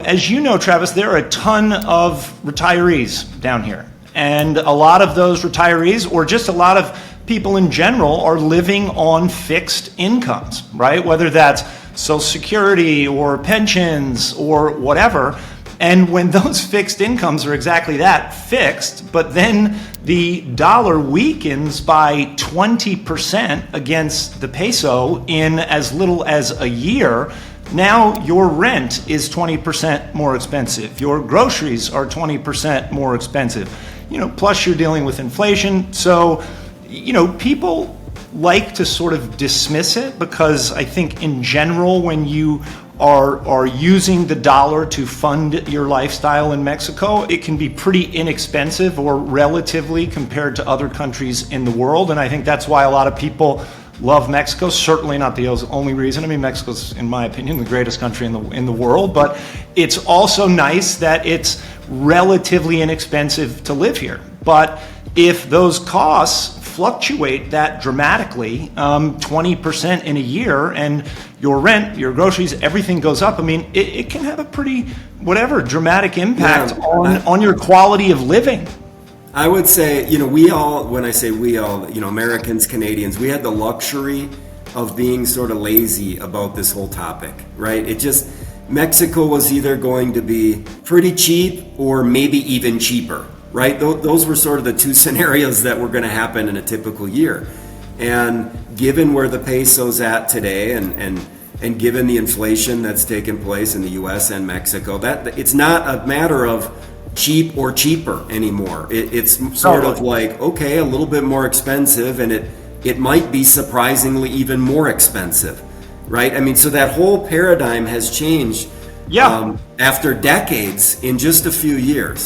as you know, Travis, there are a ton of retirees down here. And a lot of those retirees, or just a lot of people in general, are living on fixed incomes, right? Whether that's Social Security or pensions or whatever. And when those fixed incomes are exactly that, fixed, but then the dollar weakens by 20% against the peso in as little as a year, now your rent is 20% more expensive. Your groceries are 20% more expensive. Plus you're dealing with inflation. So, people like to sort of dismiss it because I think in general, when you are using the dollar to fund your lifestyle in Mexico, it can be pretty inexpensive or relatively compared to other countries in the world. And I think that's why a lot of people love Mexico. Certainly not the only reason. I mean, Mexico's, in my opinion, the greatest country in the world, but it's also nice that it's relatively inexpensive to live here. But if those costs fluctuate that dramatically, 20% in a year, and your rent, your groceries, everything goes up, I mean, it can have a pretty, dramatic impact on your quality of living. I would say, we all, when I say we all, Americans, Canadians, we had the luxury of being sort of lazy about this whole topic, right? Mexico was either going to be pretty cheap or maybe even cheaper, right? Those were sort of the two scenarios that were going to happen in a typical year. And given where the peso's at today and given the inflation that's taken place in the US and Mexico, that it's not a matter of cheap or cheaper anymore. It's sort of like, okay, a little bit more expensive, and it might be surprisingly even more expensive, right? I mean, so that whole paradigm has changed after decades in just a few years.